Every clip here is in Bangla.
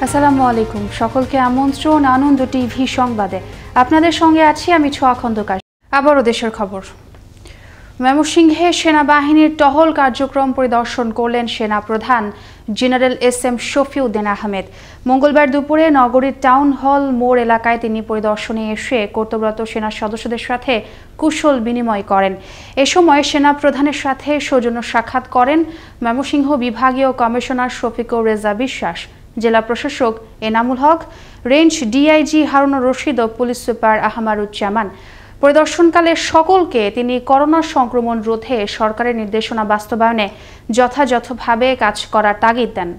আসসালামু আলাইকুম। সকলকে আমন্ত্রণ আনন্দ টিভি সংবাদে। আপনাদের সঙ্গে আছি আমি ছোয়া খন্দকার। আবারও দেশের খবর। ময়মনসিংহে সেনাবাহিনীর টহল কার্যক্রম পরিদর্শন করলেন সেনা প্রধান জেনারেল এস.এম. শফিউদ্দিন আহমেদ। মঙ্গলবার দুপুরে নগরীর টাউন হল মোড় এলাকায় তিনি পরিদর্শনে এসে কর্তব্যরত সেনা সদস্যদের সাথে কুশল বিনিময় করেন। এ সময় সেনা প্রধানের সাথে সৌজন্য সাক্ষাৎ করেন ময়মনসিংহ বিভাগীয় কমিশনার শফিকুর রেজা বিশ্বাস, জেলা প্রশাসক এনামুল হক, রেঞ্জ ডিআইজি হারুনুর রশিদ ও পুলিশ সুপার আহমারুজ্জামান। পরিদর্শনকালে সকলকে তিনি করোনা সংক্রমণ রোধে সরকারের নির্দেশনা বাস্তবায়নে যথাযথভাবে কাজ করার তাগিদ দেন।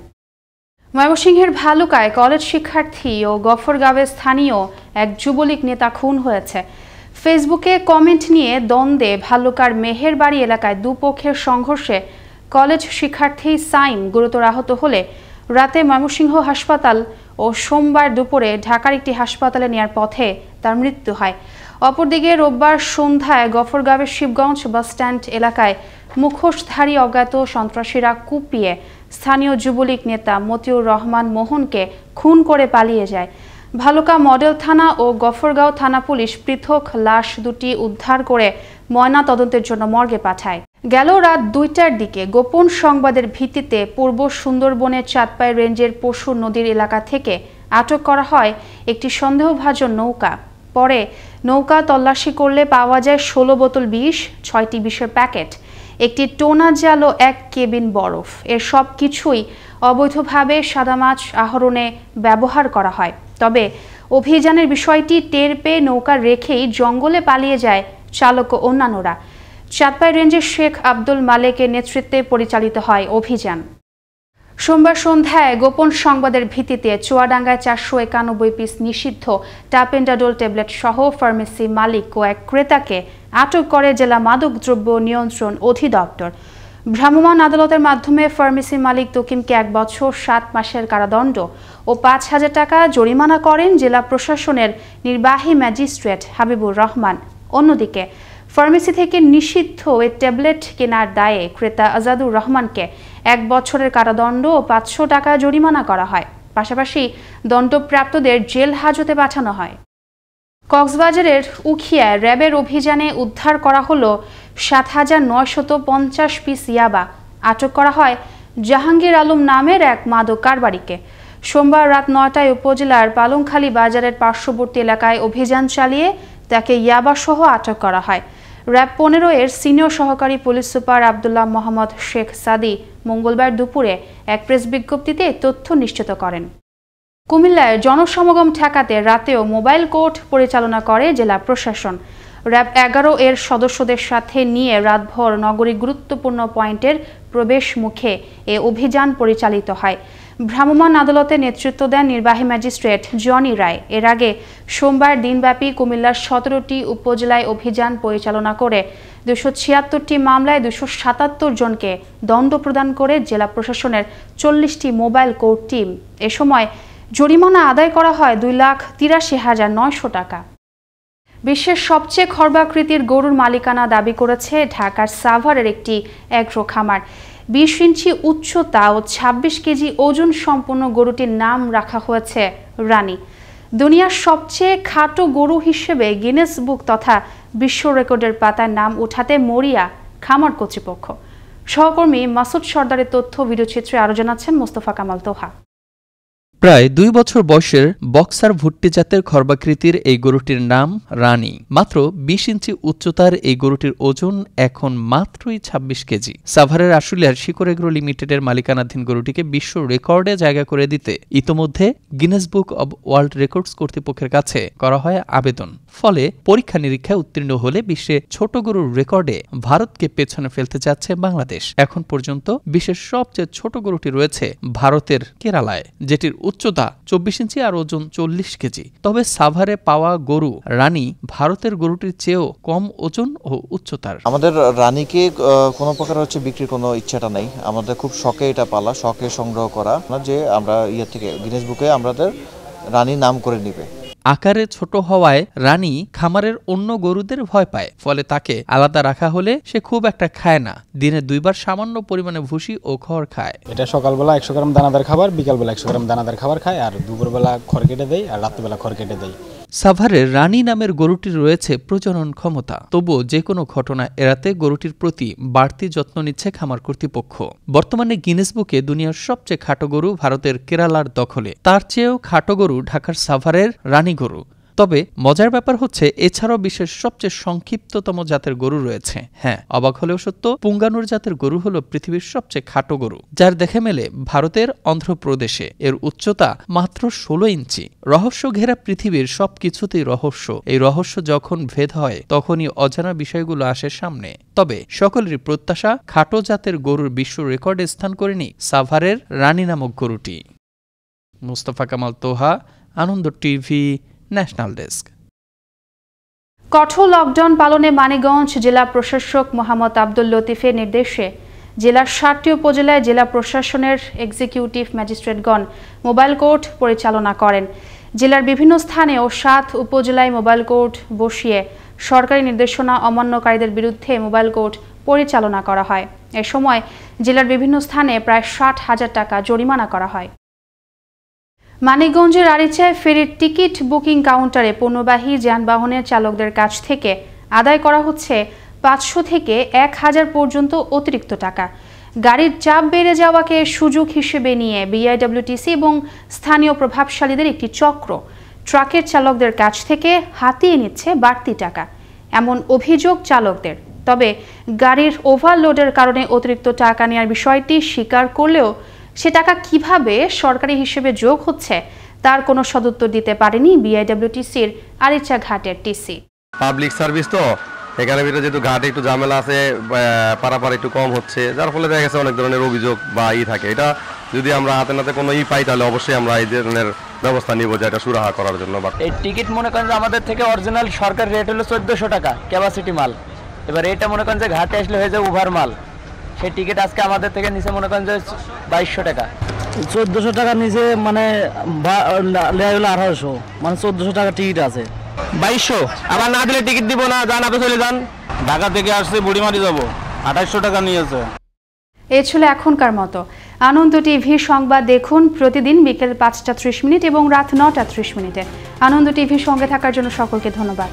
ময়মনসিংহের ভালুকায় কলেজ শিক্ষার্থী ও গফরগাঁওয়ের স্থানীয় এক যুবলীগ নেতা খুন হয়েছে। ফেসবুকে কমেন্ট নিয়ে দ্বন্দ্বে ভালুকার মেহেরবাড়ি এলাকায় দুপক্ষের সংঘর্ষে কলেজ শিক্ষার্থী সাইম গুরুতর আহত হলে রাতে ময়মনসিংহ হাসপাতাল ও সোমবার দুপুরে ঢাকার একটি হাসপাতালে নেয়ার পথে তার মৃত্যু হয়। অপরদিকে রোববার সন্ধ্যায় গফরগাঁওয়ের শিবগঞ্জ বাসস্ট্যান্ড এলাকায় মুখোশধারী অজ্ঞাত সন্ত্রাসীরা কুপিয়ে স্থানীয় যুবলীগ নেতা মতিউর রহমান মোহনকে খুন করে পালিয়ে যায়। ভালুকা মডেল থানা ও গফরগাঁও থানা পুলিশ পৃথক লাশ দুটি উদ্ধার করে ময়না তদন্তের জন্য মর্গে পাঠায়। গেল রাত ২টার দিকে গোপন সংবাদের ভিত্তিতে পূর্ব সুন্দরবনের চাঁদপাই রেঞ্জের পশু নদীর এলাকা থেকে আটক করা হয় একটি সন্দেহভাজন নৌকা। পরে নৌকা তল্লাশি করলে পাওয়া যায় ১৬ বোতল বিষ, ৬টি বিষের প্যাকেট, একটি টোনা জাল ও ১ কেবিন বরফ। এর সব কিছুই অবৈধভাবে সাদা মাছ আহরণে ব্যবহার করা হয়। তবে অভিযানের বিষয়টি টের পেয়ে নৌকা রেখেই জঙ্গলে পালিয়ে যায় চালক ও অন্যান্যরা। চাঁদপাই রেঞ্জের শেখ আব্দুল মালেকের নেতৃত্বে পরিচালিত হয় অভিযান। সোমবার সন্ধ্যায় গোপন সংবাদের ভিত্তিতে চুয়াডাঙ্গায় ৪৯১ পিস নিষিদ্ধ টাপেন্ডাডোল ট্যাবলেট সহ ফার্মেসি মালিক ও এক ক্রেতাকে আটক করে জেলা মাদকদ্রব্য নিয়ন্ত্রণ অধিদপ্তর। ভ্রাম্যমাণ আদালতের মাধ্যমে ফার্মেসি মালিক তকিমকে ১ বছর ৭ মাসের কারাদণ্ড ও ৫,০০০ টাকা জরিমানা করেন জেলা প্রশাসনের নির্বাহী ম্যাজিস্ট্রেট হাবিবুর রহমান। অন্যদিকে ফার্মেসি থেকে নিষিদ্ধ এই ট্যাবলেট কেনার দায়ে ক্রেতা আজাদুর রহমানকে ১ বছরের কারাদণ্ড ও ৫০০ টাকা জরিমানা করা হয়। পাশাপাশি দণ্ডপ্রাপ্তদের জেল হাজতে পাঠানো হয়। কক্সবাজারের উখিয়ায় র্যাবের অভিযানে উদ্ধার করা হলো ৭,৯৫০ পিস ইয়াবা। আটক করা হয় জাহাঙ্গীর আলম নামের এক মাদক কারবারিকে। সোমবার রাত ৯টায় উপজেলার পালংখালী বাজারের পার্শ্ববর্তী এলাকায় অভিযান চালিয়ে তাকে ইয়াবা সহ আটক করা হয়। র্যাব ১৫ এর সিনিয়র সহকারী পুলিশ সুপার আবদুল্লাহ মোহাম্মদ শেখ সাদি মঙ্গলবার দুপুরে এক প্রেস বিজ্ঞপ্তিতে তথ্য নিশ্চিত করেন। কুমিল্লায় জনসমাগম ঠেকাতে রাতেও মোবাইল কোর্ট পরিচালনা করে জেলা প্রশাসন। র্যাব ১১ এর সদস্যদের সাথে নিয়ে রাতভর নগরীর গুরুত্বপূর্ণ পয়েন্টের প্রবেশ মুখে এ অভিযান পরিচালিত হয়। ভ্রাম্যমাণ আদালতে নেতৃত্ব দেন নির্বাহী ম্যাজিস্ট্রেট জনি রায়। এর আগে সোমবার দিনব্যাপী কুমিল্লার ১৭টি উপজেলায় অভিযান পরিচালনা করে ২৭৬টি মামলায় ২৭৭ জনকে দণ্ড প্রদান করে জেলা প্রশাসনের ৪০টি মোবাইল কোর্ট টিম। এ সময় জরিমানা আদায় করা হয় ২,৮৩,৯০০ টাকা। বিশ্বের সবচেয়ে খর্বাকৃতির গরুর মালিকানা দাবি করেছে ঢাকার সাভারের একটি এগ্রো খামার। ২০ ইঞ্চি উচ্চতা ও ২৬ কেজি ওজন সম্পন্ন গরুটির নাম রাখা হয়েছে রানী। দুনিয়ার সবচেয়ে খাটো গরু হিসেবে গিনেস বুক তথা বিশ্ব রেকর্ডের পাতায় নাম উঠাতে মরিয়া খামার কর্তৃপক্ষ। সহকর্মী মাসুদ সর্দারের তথ্য ভিডিওচিত্রে আরো জানাচ্ছেন মোস্তফা কামাল তোহা। প্রায় ২ বছর বয়সের বক্সার ভুট্টি জাতের খর্বাকৃতির এই গরুটির নাম রানী। মাত্র ২০ ইঞ্চি উচ্চতার এই গরুটির ওজন এখন মাত্রই ২৬ কেজি। সাভারের আশুলিয়ার শিকর এগ্রো লিমিটেডের মালিকানাধীন গরুটিকে বিশ্ব রেকর্ডে জায়গা করে দিতে ইতোমধ্যে Guinness book of world records কর্তৃপক্ষের কাছে করা হয় আবেদন। ফলে পরীক্ষা নিরীক্ষায় উত্তীর্ণ হলে বিশ্বে ছোট গরুর রেকর্ডে ভারতকে পেছনে ফেলতে যাচ্ছে বাংলাদেশ। এখন পর্যন্ত বিশ্বের সবচেয়ে ছোট গরুটি রয়েছে ভারতের কেরালায়, যেটির উচ্চতা ২৪ ইঞ্চি আর ওজন ৪০ কেজি। তবে সাভারে পাওয়া গরু রানী ভারতের গরুটির চেয়েও কম ওজন ও উচ্চতার। আমাদের রানীকে কোনো প্রকার বিক্রির কোনো ইচ্ছাটা নেই। আমাদের খুব শখে এটা পালা, শখে সংগ্রহ করা, যে আমরা থেকে গিনেস বুকে আমাদের রানী নাম করে নিবে। আকারে ছোট হওয়ায় রানী খামারের অন্য গরুদের ভয় পায়, ফলে তাকে আলাদা রাখা হলে সে খুব একটা খায় না। দিনে 2 বার সামান্য পরিমাণে ভুসি ও খড় খায়। এটা সকালবেলা 100 গ্রাম দানাদার খাবার, বিকালবেলা 100 গ্রাম দানাদার খাবার খায়, আর দুপুরবেলা খড় কেটে দেয় আর রাত্রিবেলা খড় কেটে দেয়। সাভারের রানী নামের গরুটির রয়েছে প্রজনন ক্ষমতা, তবুও যে কোনো ঘটনা এড়াতে গরুটির প্রতি বাড়তি যত্ন নিচ্ছে খামার কর্তৃপক্ষ। বর্তমানে গিনেস বুকে দুনিয়ার সবচেয়ে খাটো গরু ভারতের কেরালার দখলে, তার চেয়েও খাটো গরু ঢাকার সাভারের রানী গরু। তবে মজার ব্যাপার হচ্ছে এছাড়াও বিশ্বের সবচেয়ে সংক্ষিপ্ততম জাতের গরু রয়েছে। হ্যাঁ, অবাক হলেও সত্য, পুঙ্গানুর জাতের গরু হলো পৃথিবীর সবচেয়ে খাটো গরু, যার দেখা মেলে ভারতের অন্ধ্রপ্রদেশে। এর উচ্চতা মাত্র 16 ইঞ্চি। রহস্য ঘেরা পৃথিবীর সবকিছুতেই রহস্য। এই রহস্য যখন ভেদ হয় তখনই অজানা বিষয়গুলো আসে সামনে। তবে সকলেরই প্রত্যাশা খাটো জাতের গরুর বিশ্ব রেকর্ডে স্থান করেনি সাভারের রানী নামক গরুটি। মুস্তাফা কামাল তোহা, আনন্দ টিভি, ন্যাশনাল ডেস্ক। কঠোর লকডাউন পালনে মানিকগঞ্জ জেলা প্রশাসক মোহাম্মদ আব্দুল লতিফের নির্দেশে জেলার 7টি উপজেলায় জেলা প্রশাসনের এক্সিকিউটিভ ম্যাজিস্ট্রেটগণ মোবাইল কোর্ট পরিচালনা করেন। জেলার বিভিন্ন স্থানেও 7 উপজেলায় মোবাইল কোর্ট বসিয়ে সরকারি নির্দেশনা অমান্যকারীদের বিরুদ্ধে মোবাইল কোর্ট পরিচালনা করা হয়। এ সময় জেলার বিভিন্ন স্থানে প্রায় 60,000 টাকা জরিমানা করা হয়। মানিকগঞ্জের আরিচায় ফেরির টিকিট বুকিং কাউন্টারে পণ্যবাহী যানবাহনের চালকদের কাছ থেকে আদায় করা হচ্ছে 500 থেকে 1000 পর্যন্ত অতিরিক্ত টাকা। গাড়ির চাপ বেড়ে যাওয়াকে সুযোগ হিসেবে নিয়ে বিআইডব্লিউটিসি এবং স্থানীয় প্রভাবশালীদের একটি চক্র ট্রাকের চালকদের কাছ থেকে হাতিয়ে নিচ্ছে বাড়তি টাকা, এমন অভিযোগ চালকদের। তবে গাড়ির ওভারলোডের কারণে অতিরিক্ত টাকা নেওয়ার বিষয়টি স্বীকার করলেও সে টাকা কিভাবে সরকারি হিসেবে যোগ হচ্ছে তার কোনো সদুত্তর দিতে পারেনি বিআইডব্লিউটিসির আরিচা ঘাটের টিসি। পাবলিক সার্ভিস তো এখানে ভিতরে যেহেতু ঘাটে একটু ঝামেলা আছে, পারাপার একটু কম হচ্ছে, যার ফলে দেখা গেছে অনেক ধরনের অভিযোগ বা থাকে। এটা যদি আমরা হাতে নাতে কোনো পাই তাহলে অবশ্যই আমরা এই ধরনের ব্যবস্থা নিব, যে এটা সুরাহা করার জন্য। এই টিকিট মনে করেন যে আমাদের থেকে অরিজিনাল সরকার রেট হলো 1400 টাকা ক্যাপাসিটি মাল। এবার এটা মনে করেন যে ঘাটে আসলে হয়ে যায় ওভার মাল। সেই টিকিট আজকে আমাদের থেকে নিচে মনে করেন যে 2200 টাকা। 1400 টাকা নিচে মানে 1800, মানে 1400 টাকা টিকিট আছে। 2200 আবার না দিলে টিকিট দিব না, যান আপনি চলে যান। ঢাকা থেকে আসছে বুড়িমারি যাব, 2800 টাকা নিয়েছে। এই ছিল এখনকার মতো। আনন্দ টিভি সংবাদ দেখুন প্রতিদিন বিকেল 5টা 30 মিনিট এবং রাত 9টা 30 মিনিটে। আনন্দ টিভির সঙ্গে থাকার জন্য সকলকে ধন্যবাদ।